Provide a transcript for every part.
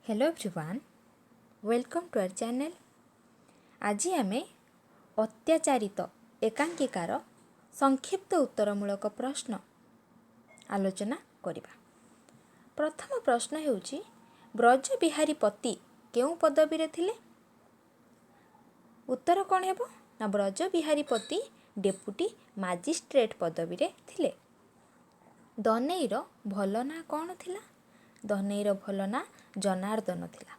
Hello everyone, welcome to our channel. आज आम अत्याचारित एकांकिकार संक्षिप्त उत्तरमूलक प्रश्न आलोचना करिबा। प्रथम प्रश्न हेउची ब्रज बिहारी पति केउ पदवी रे थिले? उत्तर कौन हेबो ना ब्रज बिहारी पति डेपुटी मजिस्ट्रेट पदवी रे थिले। दनेईर भल ना कौन थिला? दनेईर भल ना जनार्दन थिला।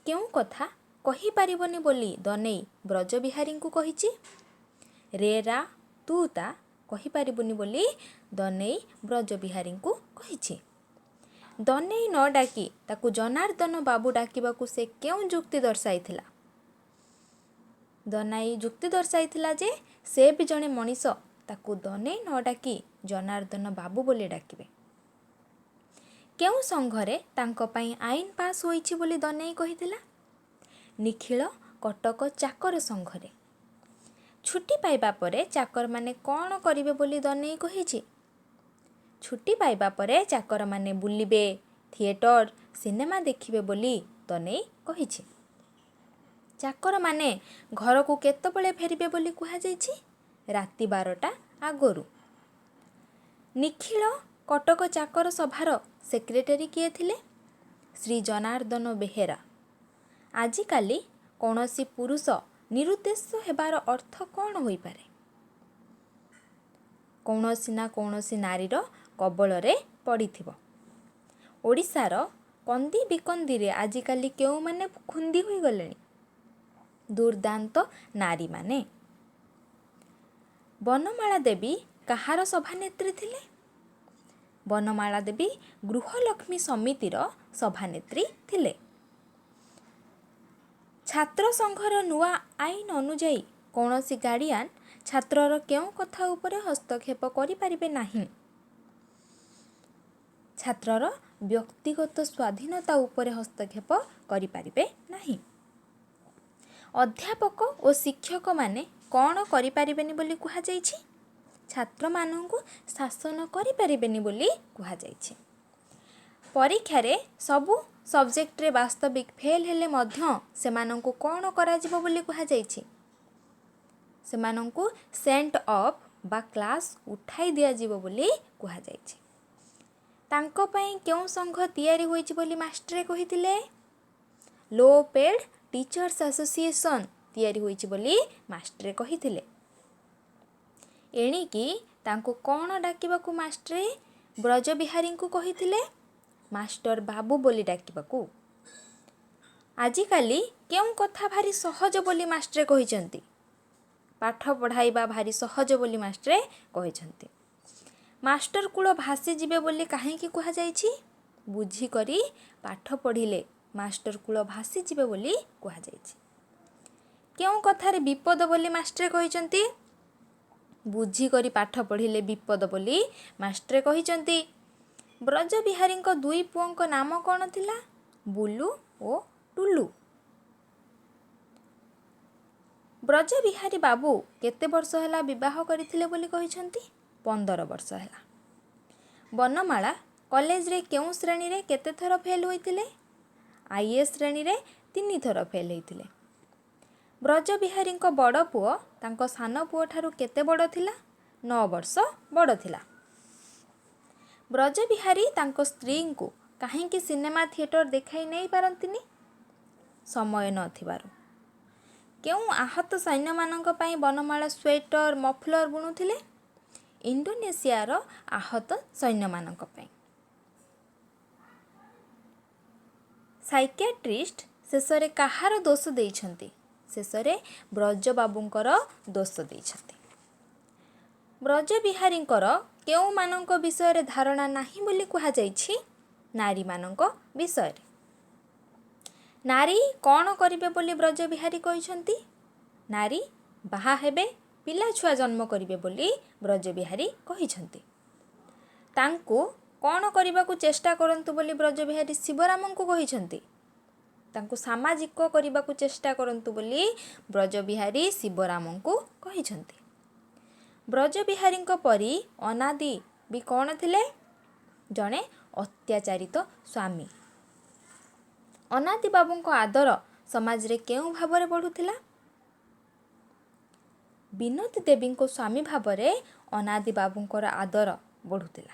केउ कथा कहि पारिबनी बोली दनेई ब्रज बिहारी को कहिची? रे रा तू ता कहि पारिबनी बोली दनेई ब्रज बिहारी को कहिची। दनेई न डाकी ताकू जनार्दन बाबू डाकिबाकू से केउ जुक्ति दर्शाइथिला? दनाई जुक्ति दर्शाइथिला जे से भी जणे मनीष ताकू दनेई न डाकी जनार्दन बाबू बोली डाकिबे। केउ संघरे तांको पई आईन पास होईची बोली दनेई कहिथिला? निखिल कटक चाकर संघरे। छुट्टी पाइबा परे चाकर माने कौन करिवे बोली दनेई कहिची? छुट्टी पाइबा परे चाकर माने बुलिबे, थिएटर, सिनेमा देखिबे बोली दनेई कहिची। चाकर माने घर को केतबेले फेरिबे बोली कुहा जाईची? राति 12टा आगरु। निखिल कटक चाकर सभार सेक्रेटरी किए थिले? श्री जनार्दन बेहेरा। आजिकाली कौनसी पुरुष निरुद्देश्य हेबार अर्थ कौन होई पारे? कौनसी ना कौनसी नारीर कबଳରେ पड़िथिबो। ओडिशार कंदी बिकंदी रे आजिकाली केउ माने खुंदी होई गलेनी? दुर्दांत नारी माने। बनमाला देवी कहार सभानेत्री थिले? बनमाला देवी गृहलक्ष्मी समितिर सभानेत्री थिले। छात्र संघर नुआ आईन अनुजाई कौनसी गार्डियन छात्रर केउ कथा उपरे हस्तक्षेप करि पारिबे नाही। छात्रर व्यक्तिगत स्वाधीनता उपरे हस्तक्षेप करि पारिबे नाही। अध्यापक और शिक्षक माने कौन करि पारिबेनी बोली कुहा जाईछि? छात्र मानंकु शासन करि पारिबेनी बोली कुहा जाईछि। परीक्षा रे सबु सब्जेक्ट रे वास्तविक फेल हेले मध्य सेमानंकु कौन कराजिबो बोली कुहा जाईछि? सेमानंकु सेंट ऑफ बा क्लास उठाई दिया जीवो बोली कुहा जाईछि। तांको पई केउ संघ तयारी होईछि बोली मास्टरे कहिथिले? लो पेड टीचर्स एसोसिएशन तयारी होईछि बोली मास्टरे कहिथिले। एणिकी तांको कौन डाकिबाकू मास्टरे ब्रज बिहारी को कहिथिले? मास्टर बाबू बोली डाकिबाकू। आजिकाली केउ कथा भारी सहज बोली मास्टरे कहिचंती? पाठ पढ़ाइबा भारी सहज बोली मास्टरे कहिचंती। मास्टर कुल भासी जिबे बोली काहेकि कुहा जाईछि? बुझी करी पाठ पढ़िले मास्टर कुल भासी जिबे बोली कुहा जाईछि। केउ कथारे विपद बोली मास्टरे कहिचंती? बुझी करी पाठ पढ़िले विपद बोली मास्टरे कहिचंती। ब्रज बिहारी दुई पुओं नाम कौन थिला? बुलू ओ टुलू। ब्रज बिहारी बाबू केते वर्ष हैला विवाह करिथिले बोली कहिसंती? 15 वर्ष हैला। बनमाला कॉलेज रे केउ श्रेणी रे केते थर फेल होइथिले? आईएएस श्रेणी रे 3 थर फेल होइथिले। ब्रज बिहारी बड़ पुओ तांको सान पुओ ठारू केते बड़ थिला? 9 वर्ष बड़ थिला। ब्रज बिहारी तांको स्त्री को काहेकि सिनेमा थिएटर देखाई नहीं पारंतिनी? समय न थिबारु। केउ आहत सैन्य मानक पई बनमाला स्वेटर मफलर बुणुथिले? इंडोनेशिया रो आहत सैन्य मानक पई। साइकियाट्रिस्ट शेषरे कहार दोष देइछंती? शेषरे ब्रज बाबूंकर दोष देइछंती। ब्रज बिहारींकर केउ मानक विषय रे धारणा नाही बोली कुहा जाईछि? नारी मानक विषय रे। नारी कौन करिवे बोली ब्रज बिहारी कहिछंती? नारी बाहा हेबे, पिला छुआ जन्म करिवे बोली ब्रज बिहारी कहिछंती। तांको कौन करिबाकू चेष्टा करंतु बोली ब्रज बिहारी शिवराम को कहिछंती। तांको सामाजिक करिबाकू चेष्टा करंतु बोली ब्रज बिहारी शिवराम को कहिछंती। ब्रज बिहारी परी अनादि भी कौन थिले? जणे अत्याचारित स्वामी। ଅନାଦି ବାବୁଙ୍କ ଆଦର ସମାଜରେ କେଉଁ ଭାବରେ ବଢ଼ୁଥିଲା? ବିନୋଦ ଦେବୀଙ୍କ ସ୍ୱାମୀ ଭାବରେ ଅନାଦି ବାବୁଙ୍କର ଆଦର ବଢ଼ୁଥିଲା।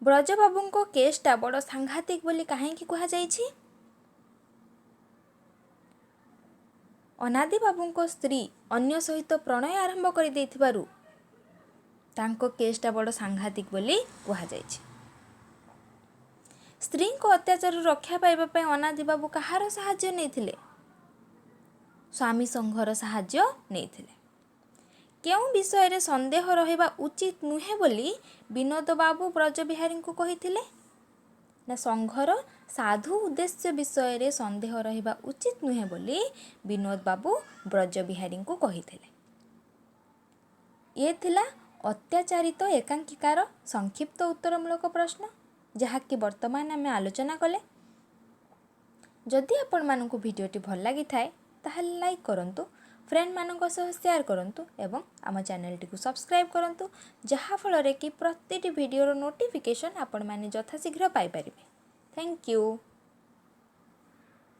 ବ୍ରଜବାବୁଙ୍କ କେସ୍ଟା ବଡ଼ ସାଂଘାତିକ ବୋଲି କାହିଁକି କୁହାଯାଇଛି? ଅନାଦି ବାବୁଙ୍କ ସ୍ତ୍ରୀ ଅନ୍ୟ ସହିତ ପ୍ରଣୟ ଆରମ୍ଭ କରିଦେଇଥିବାରୁ ତାଙ୍କ କେସ୍ଟା ବଡ଼ ସାଂଘାତିକ ବୋଲି କୁହାଯାଇଛି। ସ୍ତ୍ରୀଙ୍କ ଅତ୍ୟାଚାରରୁ ରକ୍ଷା ପାଇବା ପାଇଁ ଅନାଦି ବାବୁ କାହାର ସାହାଯ୍ୟ ନେଇଥିଲେ? ସ୍ୱାମୀ ସଂଘର ସାହାଯ୍ୟ ନେଇଥିଲେ। କେଉଁ ବିଷୟରେ ସନ୍ଦେହ ରହିବା ଉଚିତ ନୁହେଁ ବୋଲି ବିନୋଦ ବାବୁ ବ୍ରଜବିହାରୀଙ୍କୁ କହିଥିଲେ? ନା ସଂଘର ସାଧୁ ଉଦ୍ଦେଶ୍ୟ ବିଷୟରେ ସନ୍ଦେହ ରହିବା ଉଚିତ ନୁହେଁ ବୋଲି ବିନୋଦ ବାବୁ ବ୍ରଜବିହାରୀଙ୍କୁ କହିଥିଲେ। ଇଏ ଥିଲା ଅତ୍ୟାଚାରିତ ଏକାଙ୍କିକାର ସଂକ୍ଷିପ୍ତ ଉତ୍ତରମୂଳକ ପ୍ରଶ୍ନ, ଯାହାକି ବର୍ତ୍ତମାନ ଆମେ ଆଲୋଚନା କଲେ। ଯଦି ଆପଣମାନଙ୍କୁ ଭିଡ଼ିଓଟି ଭଲ ଲାଗିଥାଏ ତାହେଲେ ଲାଇକ୍ କରନ୍ତୁ, ଫ୍ରେଣ୍ଡମାନଙ୍କ ସହ ସେୟାର କରନ୍ତୁ ଏବଂ ଆମ ଚ୍ୟାନେଲଟିକୁ ସବସ୍କ୍ରାଇବ୍ କରନ୍ତୁ, ଯାହାଫଳରେ କି ପ୍ରତିଟି ଭିଡ଼ିଓର ନୋଟିଫିକେସନ୍ ଆପଣମାନେ ଯଥାଶୀଘ୍ର ପାଇପାରିବେ। Thank you.